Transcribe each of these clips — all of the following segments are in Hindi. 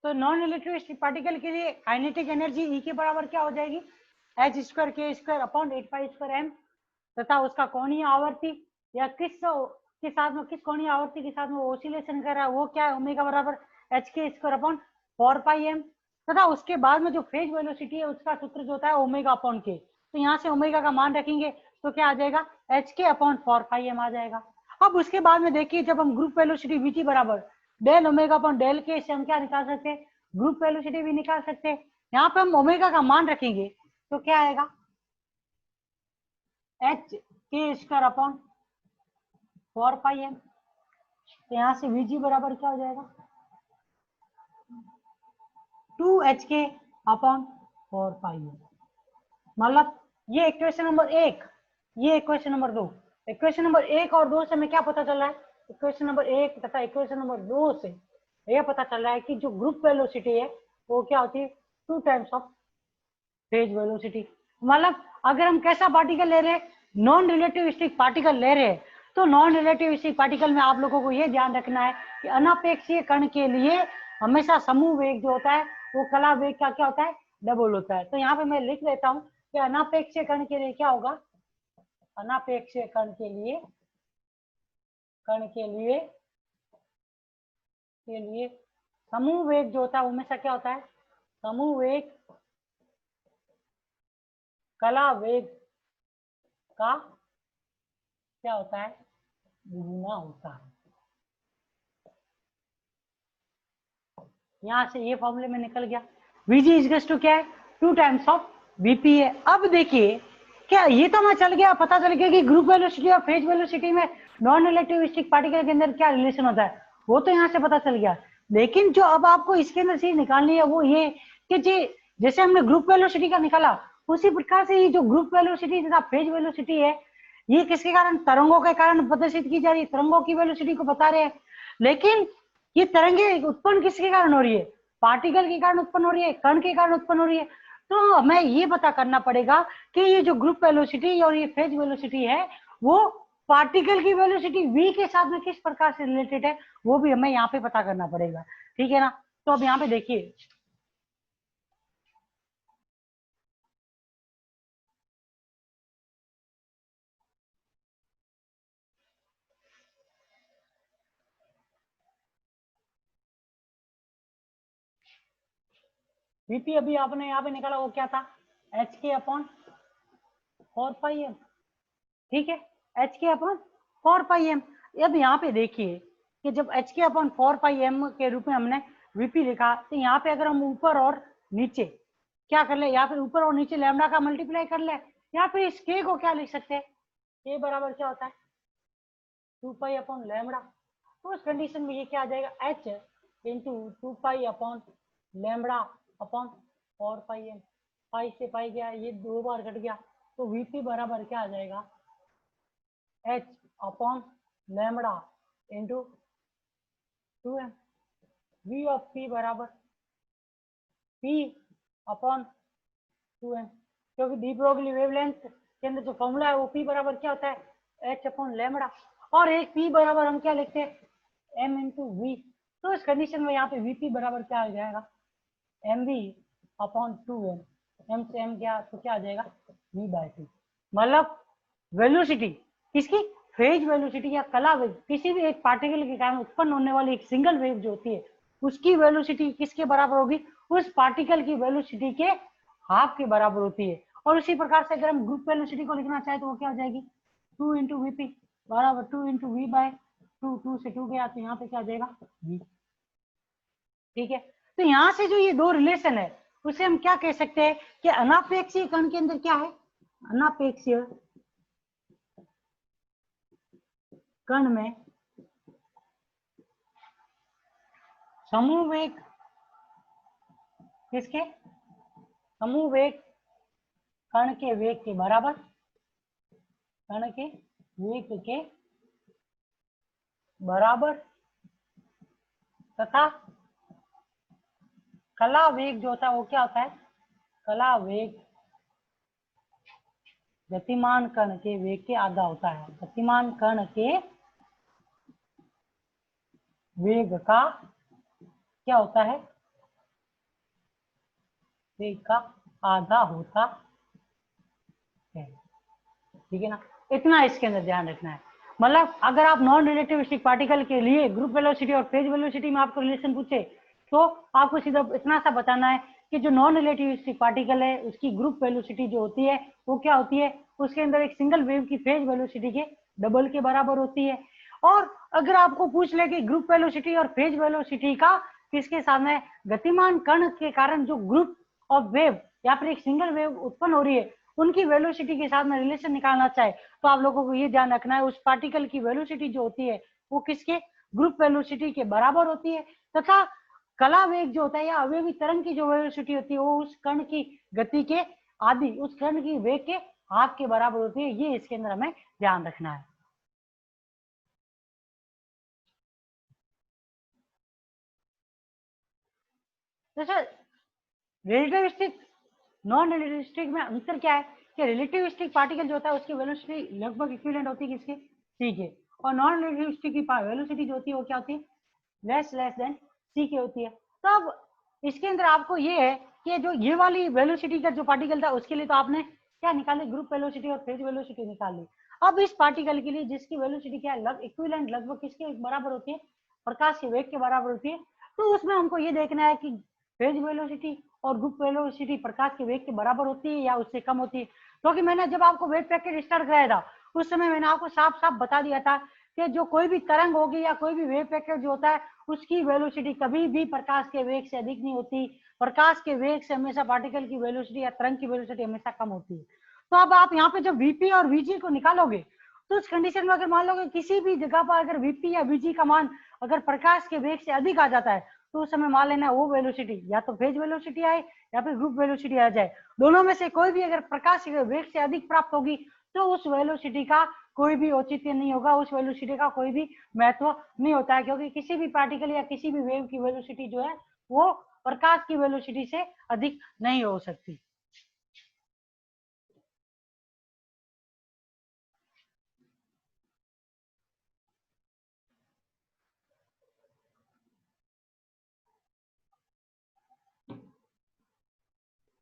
तो नॉन रिलेटिविस्टिक पार्टिकल के लिए काइनेटिक एनर्जी ई के बराबर क्या हो जाएगी, एच स्क्वायर के square upon 8 pi square m, तथा उसका कोणीय आवर्ती या किस के साथ में, किस कोणीय आवर्ती के साथ में वो ओसिलेशन कर रहा है, वो क्या है, ओमेगा बराबर एच के स्क्वायर अपॉन 4 पाई एम, तथा उसके बाद में जो फेज वेलोसिटी है उसका सूत्र जो होता है ओमेगा अपॉन के। तो यहाँ से ओमेगा का मान रखेंगे तो क्या आ जाएगा, एच के अपॉन 4 पाई एम आ जाएगा। अब उसके बाद में देखिए, जब हम ग्रुप वेलोसिटी वीटी बराबर डेल ओमेगा अपॉन डेल के, से हम क्या निकाल सकते हैं, ग्रुप वेलोसिटी भी निकाल सकते हैं। यहाँ पे हम ओमेगा का मान रखेंगे तो क्या आएगा, एच के स्क्वायर अपॉन 4 पाई एम। तो यहाँ से वीजी बराबर क्या हो जाएगा, 2 HK अपॉन 4 पाई एम। मतलब ये इक्वेशन नंबर 1, ये इक्वेशन नंबर 2। इक्वेशन नंबर 1 और 2 से हमें क्या पता चल रहा है, इक्वेशन नंबर 1 तथा इक्वेशन नंबर 2 से यह पता चल रहा है कि जो ग्रुप वेलोसिटी है वो क्या होती है, 2 टाइम्स ऑफ फेज वेलोसिटी। मतलब अगर हम कैसा पार्टिकल ले रहे हैं, नॉन रिलेटिविस्टिक पार्टिकल ले रहे हैं, तो नॉन रिलेटिविस्टिक पार्टिकल में आप लोगों को यह ध्यान रखना है कि अनापेक्षीय कण के लिए हमेशा समूह वेग जो होता है वो कला वेग का क्या होता है, डबल होता है। तो यहाँ पे मैं लिख लेता हूँ कि अनापेक्षीय कण के लिए क्या होगा, अनापेक्षीय कण के लिए समूह वेग जो होता है हमेशा क्या होता है, समूह वेग कला वेग का क्या होता है, दुगुना होता है। यहां से ये फॉर्मूले में निकल गया, Vg इज टू क्या है, 2 टाइम्स ऑफ Vp है। अब देखिए क्या, ये तो हमें चल गया, पता चल गया कि ग्रुप वेलोसिटी और फेज वेलोसिटी में नॉन रिलेटिविस्टिक पार्टिकल के अंदर क्या रिलेशन होता है, वो तो यहाँ से पता चल गया। लेकिन जो अब आपको इसके अंदर चीज निकालनी है वो ये कि जैसे हमने ग्रुप वेलोसिटी का निकाला, उसी प्रकार से ये जो ग्रुप वेलोसिटी तथा फेज वेलोसिटी है, ये किसके कारण, तरंगों के कारण प्रदर्शित की जा रही है, तरंगों की वेलोसिटी को बता रहे हैं। लेकिन ये तरंगे उत्पन्न किसके कारण हो रही है, पार्टिकल के कारण उत्पन्न हो रही है, कण के कारण उत्पन्न हो रही है। तो हमें ये पता करना पड़ेगा कि ये जो ग्रुप वेलोसिटी और ये फेज वेलोसिटी है वो पार्टिकल की वेलोसिटी v के साथ में किस प्रकार से रिलेटेड है, वो भी हमें यहाँ पे पता करना पड़ेगा। ठीक है ना। तो अब यहाँ पे देखिए, वीपी अभी आपने यहाँ पे निकाला वो क्या था, एच के अपॉन 4 पाई एम। ठीक है, एच के अपॉन 4 पाई एम। अब यहाँ पे देखिए कि जब एच के अपॉन 4 पाई एम के रूप में हमने वीपी लिखा, तो यहाँ पे अगर हम ऊपर और नीचे क्या कर ले, या फिर ऊपर और नीचे लैम्डा का मल्टीप्लाई कर ले, या फिर इस के को क्या लिख सकते हैं, के बराबर क्या होता है, 2 पाई अपॉन लैम्डा। तो उस कंडीशन में ये क्या आ जाएगा, H into 2 pi upon lambda upon 4 पाई एम। पाई से पाई गया, ये 2 बार कट गया, तो वीपी बराबर क्या आ जाएगा, h upon lambda into 2m। V of p बराबर पी अपॉन 2m, क्योंकि डी ब्रोगली वेवलेंथ के अंदर जो फॉर्मूला है वो पी बराबर क्या होता है, एच अपॉन लैम्डा। और एक पी बराबर हम क्या लिखते हैं, एम इंटू वी। तो इस कंडीशन में यहाँ पे वीपी बराबर क्या आ जाएगा, m v upon 2m। M से एम गया तो क्या आ जाएगा, वी बाय 2। मतलब वेलोसिटी किसकी, फेज वेलोसिटी या कला वेग, किसी भी एक पार्टिकल के कारण उत्पन्न होने वाली एक सिंगल वेव जो होती है उसकी वेलोसिटी किसके बराबर होगी, उस पार्टिकल की वेलोसिटी के हाफ के बराबर होती है। और उसी प्रकार से अगर हम ग्रुप वेलोसिटी को लिखना चाहे तो वो क्या हो जाएगी, 2 इंटू वीपी बराबर 2 इंटू वी बाय 2। 2 से 2 गया तो यहाँ पे क्या आ जाएगा, वी। ठीक है, तो यहाँ से जो ये दो रिलेशन है उसे हम क्या कह सकते हैं कि अनापेक्षीय कण के अंदर क्या है, अनापेक्षीय कण में समूह वेग किसके, समूह वेग कण के वेग के बराबर, कण के वेग के बराबर, तथा कला वेग जो होता है वो क्या होता है, कला वेग गतिमान कण के वेग के आधा होता है। गतिमान कण के वेग का क्या होता है, वेग का आधा होता है, ठीक है ना। इतना इसके अंदर ध्यान रखना है। मतलब अगर आप नॉन रिलेटिविस्टिक पार्टिकल के लिए ग्रुप वेलोसिटी और फेज वेलोसिटी में आपको रिलेशन पूछे तो आपको सीधा इतना सा बताना है कि जो नॉन रिलेटिविस्टिक पार्टिकल है उसकी ग्रुप वेलोसिटी जो होती है वो क्या होती है, उसके अंदर एक सिंगल वेव की फेज वेलोसिटी के डबल के बराबर होती है। और अगर आपको पूछ ले कि ग्रुप वेलोसिटी और फेज वेलोसिटी का किसके सामने, गतिमान कण के कारण जो ग्रुप ऑफ वेव या फिर एक सिंगल वेव उत्पन्न हो रही है उनकी वेलोसिटी के साथ में रिलेशन निकालना चाहे तो आप लोगों को ये ध्यान रखना है उस पार्टिकल की वेलोसिटी जो होती है वो किसके, ग्रुप वेलोसिटी के बराबर होती है, तथा कला वेग जो होता है या अवयवी तरंग की जो वेलोसिटी होती है वो उस कण की गति के आदि, उस कण की वेग के हाफ के बराबर होती है। ये इसके अंदर हमें ध्यान रखना है। जैसे रिलेटिविस्टिक नॉन रिलेटिविस्टिक में अंतर क्या है कि रिलेटिविस्टिक पार्टिकल जो होता है उसकी वेलोसिटी लगभग इक्विवेलेंट होती है किसके, सी के, और नॉन रिलेटिविस्टिक की वेलोसिटी जो होती है वो क्या होती है, लेस देन सी के होती है। तो अब इसके अंदर आपको ये है कि जो ये वाली वेलोसिटी का जो पार्टिकल था उसके लिए तो आपने क्या निकाली, ग्रुप वेलोसिटी और फेज वेलोसिटी निकाल ली। अब इस पार्टिकल के लिए जिसकी वेलोसिटी क्या है, इक्विवेलेंट लगभग किसके बराबर होती है, प्रकाश के वेग के बराबर होती है, तो उसमें हमको ये देखना है कि फेज वेलोसिटी और ग्रुप वेलोसिटी प्रकाश के वेग के बराबर होती है या उससे कम होती है। क्योंकि मैंने जब आपको वेव पैकेट स्टार्ट कराया था उस समय मैंने आपको साफ साफ बता दिया था कि जो कोई भी तरंग होगी या कोई भी वेव पैकेट जो होता है उसकी वेलोसिटी कभी भी प्रकाश के वेग से अधिक नहीं होती, प्रकाश के वेग से हमेशा पार्टिकल की वेलोसिटी या तरंग की वेलोसिटी हमेशा कम होती है। तो अब आप यहाँ पे जब वीपी और वीजी को निकालोगे तो उस कंडीशन में अगर मान लो कि किसी भी जगह पर अगर वीपी या वीजी का मान अगर प्रकाश के वेग से अधिक आ जाता है तो उस समय मान लेना वो वेलोसिटी या तो फेज वेलोसिटी आए या फिर ग्रुप वेलोसिटी आ जाए, दोनों में से कोई भी अगर प्रकाश के वेग से अधिक प्राप्त होगी तो उस वेलोसिटी का कोई भी औचित्य नहीं होगा, उस वेलोसिटी का कोई भी महत्व नहीं होता है, क्योंकि किसी भी पार्टिकल या किसी भी वेव की वेलोसिटी जो है वो प्रकाश की वेलोसिटी से अधिक नहीं हो सकती।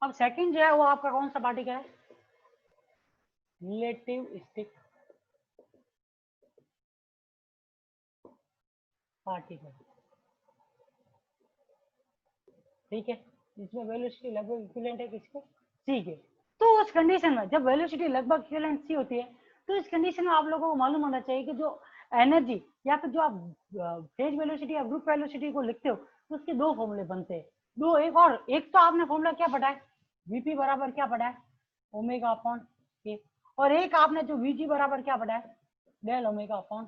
अब सेकंड जो है वो आपका कौन सा पार्टिकल है, रिलेटिविस्टिक पार्टिकल, ठीक है, जिसमें वेलोसिटी लगभग इक्विवेलेंट है किसके, सी के। तो उस कंडीशन में जब वेलोसिटी लगभग इक्विवेलेंट सी होती है तो इस कंडीशन में आप लोगों को मालूम होना चाहिए कि जो एनर्जी या फिर जो आप फेज वेलोसिटी या ग्रुप वेलोसिटी को लिखते हो तो उसके दो फॉर्मूले बनते हैं, दो, एक और एक तो आपने फॉर्मूला क्या पढ़ा है, वीपी बराबर क्या पढ़ा है, ओमेगा अपॉन के, और एक आपने जो वीजी बराबर क्या पढ़ा है, डेल ओमेगा अपॉन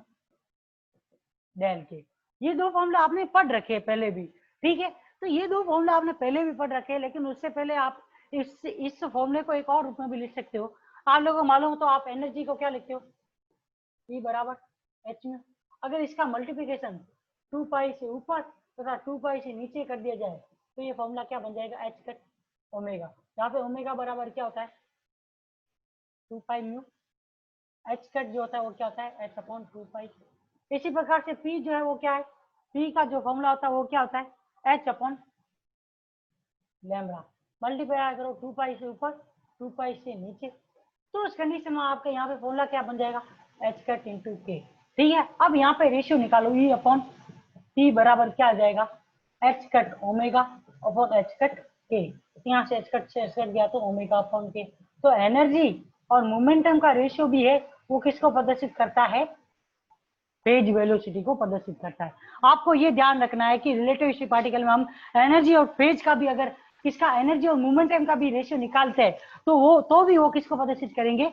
डेल के। ये दो फॉर्मूला आपने पढ़ रखे हैं पहले भी, ठीक है। तो ये दो फॉर्मूला आपने पहले भी पढ़ रखे हैं, लेकिन उससे पहले आप इस फॉर्मूले को एक और रूप में भी लिख सकते हो। आप लोगों को मालूम हो तो आप एनर्जी को क्या लिखते हो, E बराबर एच में, अगर इसका मल्टीप्लीकेशन 2 पाई से ऊपर तथा 2 पाई से नीचे कर दिया जाए तो ये फॉर्मूला क्या बन जाएगा, एच कट ओमेगा। यहाँ पे ओमेगा बराबर क्या होता है, 2 पाई म्यू, एच कट जो होता है वो क्या होता है, एच अपॉन 2 पाई। इसी प्रकार से पी जो है वो क्या है, पी का जो फॉर्मूला होता है वो क्या होता है, एच अपॉन लैम्ब्डा, मल्टीप्लाई करो 2 पाई से ऊपर 2 पाई से नीचे, तो उस कंडीशन में आपका यहाँ पे फॉर्मूला क्या बन जाएगा, एच कट इंटू के, ठीक है। अब यहाँ पे रेशियो निकालो, ई अपॉन टी बराबर क्या आ जाएगा, H cut omega upon H cut के, यहाँ से एच कट गया तो ओमेगा अपॉन के। तो एनर्जी और मोमेंटम का रेशियो भी है वो किसको प्रदर्शित करता है, फेज वेलोसिटी को प्रदर्शित करता है। आपको ये ध्यान रखना है कि रिलेटिविस्टिक पार्टिकल में हम एनर्जी और फेज का भी, अगर किसका एनर्जी और मोमेंटम का भी रेशियो निकालते हैं तो भी वो किसको प्रदर्शित करेंगे,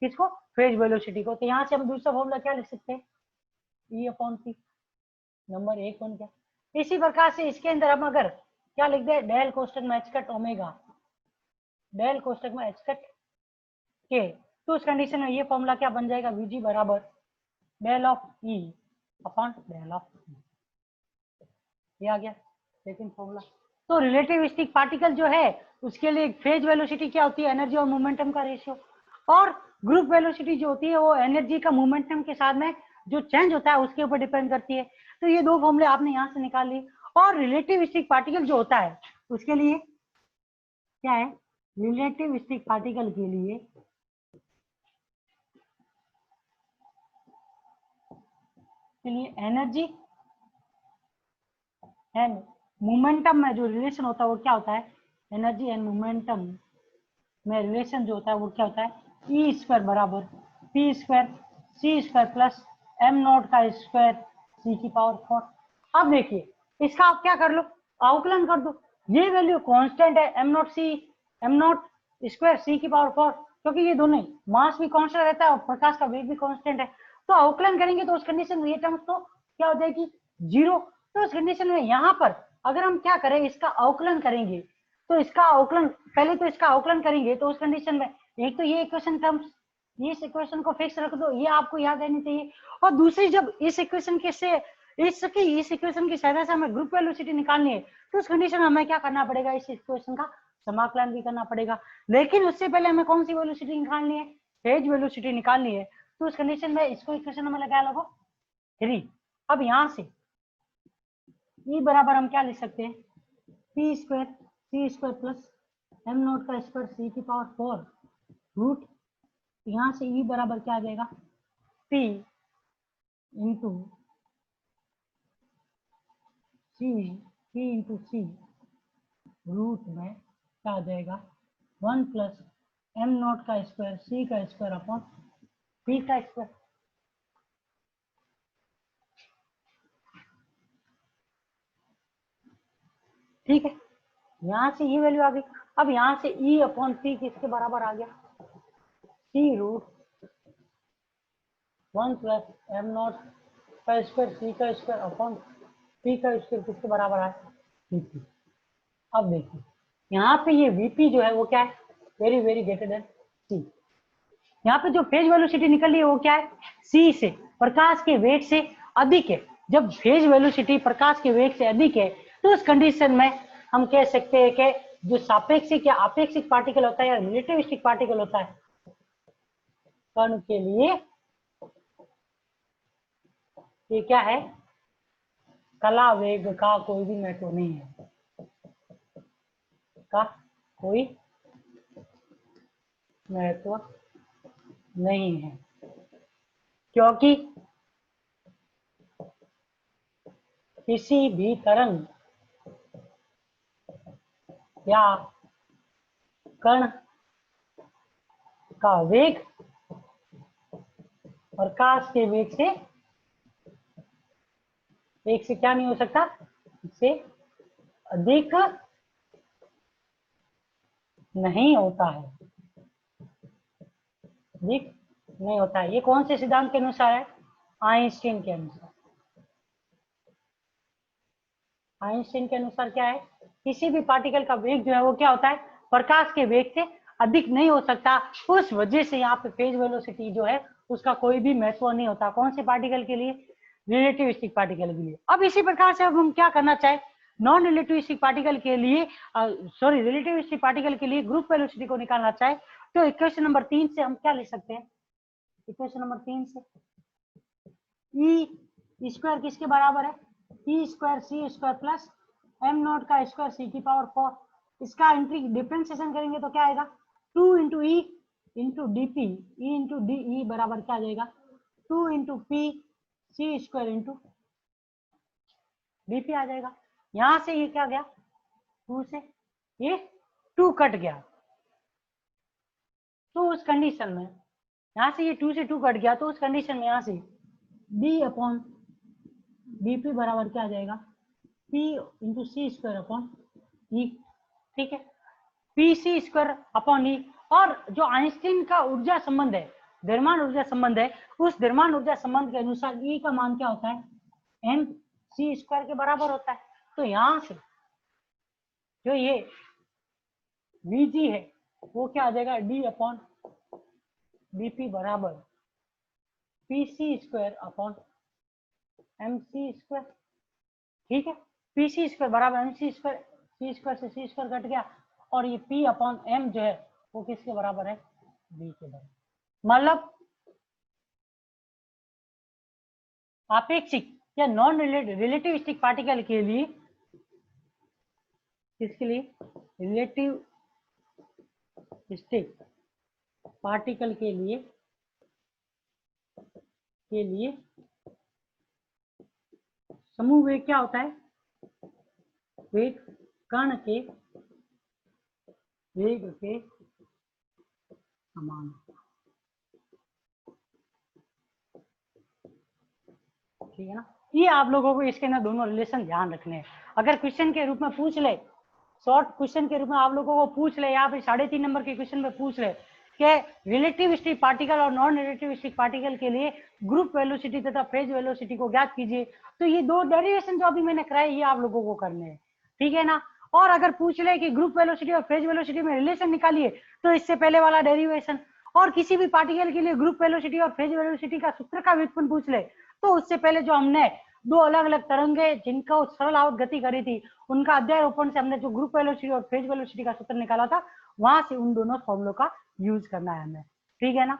किसको, फेज वेलोसिटी को। तो यहाँ से हम दूसरा फॉर्मूला क्या लिख सकते हैं, ई अपॉन सी, नंबर एक बन गया। इसी प्रकार से इसके अंदर हम अगर क्या लिख दे, डेल कोष्टक में एच कट ओमेगा, डेल कोष्टक में एच कट के, तो उस कंडीशन में ये फॉर्मूला क्या बन जाएगा, वीजी बराबर del of E upon del of E, ये आ गया सेकंड फॉर्मूला। तो रिलेटिविस्टिक पार्टिकल जो है उसके लिए फेज वेलोसिटी क्या होती है, एनर्जी और मोमेंटम का रेशियो, और ग्रुप वेलोसिटी जो होती है वो एनर्जी का मोमेंटम के साथ में जो चेंज होता है उसके ऊपर डिपेंड करती है। तो ये दो फॉर्मूले आपने यहाँ से निकाल लिए। और रिलेटिविस्टिक पार्टिकल जो होता है उसके लिए क्या है, रिलेटिविस्टिक पार्टिकल के लिए एनर्जी एंड मोमेंटम में जो रिलेशन होता है वो क्या होता है, एनर्जी एंड मोमेंटम में रिलेशन जो होता है वो क्या होता है, ई स्क्वायर बराबर पी स्क्वायर सी स्क्वायर प्लस एम नॉट का स्क्वायर सी की पावर 4। अब देखिए इसका आप क्या कर लो, अवकलन कर दो। ये वैल्यू कांस्टेंट है एम नॉट स्क्वायर सी की पावर 4, क्योंकि ये दोनों मास भी कांस्टेंट रहता है और प्रकाश का वेग भी कांस्टेंट है। तो अवकलन करेंगे तो उस कंडीशन में ये टर्म्स तो क्या हो जाएगी, जीरो। तो उस कंडीशन में यहाँ पर अगर हम क्या करें, इसका अवकलन करेंगे तो इसका अवकलन, पहले तो इसका अवकलन करेंगे तो उस कंडीशन में एक तो ये इक्वेशन टर्म्स, ये इस इक्वेशन को फिक्स रख दो, ये आपको याद रहनी चाहिए। और दूसरी जब इस इक्वेशन के से इस इक्वेशन की सहायता से हमें ग्रुप वेलोसिटी निकालनी है तो उस कंडीशन में हमें क्या करना पड़ेगा, इस इक्वेशन का समाकलन भी करना पड़ेगा। लेकिन उससे पहले हमें कौन सी वेलोसिटी निकालनी है, फेज वेलोसिटी निकालनी है। तो उस कंडीशन में इसको इक्वेशन में लगा लो 3। अब यहाँ से E बराबर हम क्या लिख सकते हैं, पी स्क्वायर सी स्क्वायर प्लस एम नॉट का स्क्वायर सी की पावर 4 रूट, यहाँ से E बराबर क्या आ जाएगा, P इंटू सी रूट में क्या आ जाएगा 1 प्लस एम नॉट का स्क्वायर सी का स्क्वायर अपॉन पी का स्क्वायर। ठीक है, यहाँ से ये वैल्यू आ गई। अब यहाँ से E अपॉन पी किसके बराबर आ गया, सी रूट 1 प्लस एम नॉट का स्क्वायर सी का स्क्वायर अपॉन पी का स्क्वायर किसके बराबर आया, Vp। अब देखिए यहाँ पे ये Vp जो है वो क्या है, वेरी वेरी ग्रेटर देन सी। यहाँ पे जो फेज वेलोसिटी निकल रही है वो क्या है, सी से, प्रकाश के वेग से अधिक है। जब फेज वेलोसिटी प्रकाश के वेग से अधिक है तो उस कंडीशन में हम कह सकते हैं कि जो सापेक्षिक या आपेक्षिक पार्टिकल होता है या रिलेटिविस्टिक पार्टिकल होता है, कण के लिए ये क्या है, कला वेग का कोई भी महत्व नहीं है, का कोई महत्व नहीं है, क्योंकि किसी भी तरंग या कण का वेग प्रकाश के वेग से क्या नहीं हो सकता, इससे अधिक नहीं होता है, अधिक नहीं होता है। ये कौन से सिद्धांत के अनुसार है, आइंस्टीन के अनुसार। आइंस्टीन के अनुसार क्या है, किसी भी पार्टिकल का वेग जो है वो क्या होता है, प्रकाश के वेग से अधिक नहीं हो सकता। उस वजह से यहाँ पे फेज वेलोसिटी जो है उसका कोई भी महत्व नहीं होता। कौन से पार्टिकल के लिए, रिलेटिविस्टिक पार्टिकल के लिए। अब इसी प्रकार से अब हम क्या करना चाहे, नॉन रिलेटिविस्टिक पार्टिकल के लिए, सॉरी रिलेटिविस्टिक पार्टिकल के लिए ग्रुप वेलोसिटी को निकालना चाहे तो इक्वेशन नंबर 3 से हम क्या लिख सकते हैं, इक्वेशन नंबर 3 से ई स्क्वायर किसके बराबर है, ई स्क्वायर सी स्क्वायर प्लस एम नॉट का स्क्वायर सी की पावर 4। इसका एंट्री डिफरेंशिएशन करेंगे तो क्या आएगा, 2 into E into D P, E into D E बराबर क्या आ जाएगा, 2 इंटू पी सी स्क्वायर इंटू डी पी आ जाएगा। यहां से ये क्या गया, 2 से ये 2 कट गया, तो उस कंडीशन में यहाँ से ये 2 से 2 कट गया, तो उस कंडीशन में यहाँ से डी अपॉन डी पी बराबर क्या आ जाएगा, पी इंटू सी स्क्वायर अपॉन ई। ठीक है, पी सी स्क्वायर अपॉन ई। और जो आइंस्टीन का ऊर्जा संबंध है, द्रव्यमान ऊर्जा संबंध है, उस द्रव्यमान ऊर्जा संबंध के अनुसार ई का मान क्या होता है, एम सी स्क्वायर के बराबर होता है। तो यहां से जो ये वीजी है वो क्या आ जाएगा, डी अपॉन बीपी बराबर पी सी square upon m c square. ठीक है, पी सी स्क्वायर बराबर एम सी स्क्वायर, सी स्क्वायर से सी स्क्वायर कट गया, और ये पी अपॉन एम जो है वो किसके बराबर है, बी के बराबर। मतलब आपेक्षिक या नॉन रिलेटिविस्टिक पार्टिकल के लिए, किसके लिए, रिलेटिव स्टिक पार्टिकल के लिए समूह वेग क्या होता है? वेग कण के वेग के समान, ठीक है ना। ये आप लोगों को इसके अंदर दोनों रिलेशन ध्यान रखने हैं। अगर क्वेश्चन के रूप में पूछ ले, शॉर्ट क्वेश्चन के रूप में आप लोगों को पूछ ले, या फिर 3.5 नंबर के क्वेश्चन में पूछ ले कि रिलेटिविस्टिक पार्टिकल और नॉन रिलेटिविस्टिक पार्टिकल के लिए ग्रुप वेलोसिटी तथा फेज वेलोसिटी को ज्ञात कीजिए, तो ये दो डेरिवेशन जो अभी मैंने कराए ये आप लोगों को करने हैं, ठीक है ना। और अगर पूछ ले कि ग्रुप वेलोसिटी और फेज वेलोसिटी में रिलेशन निकालिए, तो इससे पहले वाला डेरिवेशन, और किसी भी पार्टिकल के लिए ग्रुप वेलोसिटी और फेज वेलोसिटी का सूत्र का व्युत्पन्न पूछ ले, तो उससे पहले जो हमने दो अलग अलग तरंगे जिनका सरल आवत गति करी थी, उनका अध्यारोपण से हमने जो ग्रुप वेलोसिटी और फेज वेलोसिटी का सूत्र निकाला था, वहां से उन दोनों फॉर्मूलों का यूज करना है हमें, ठीक है ना।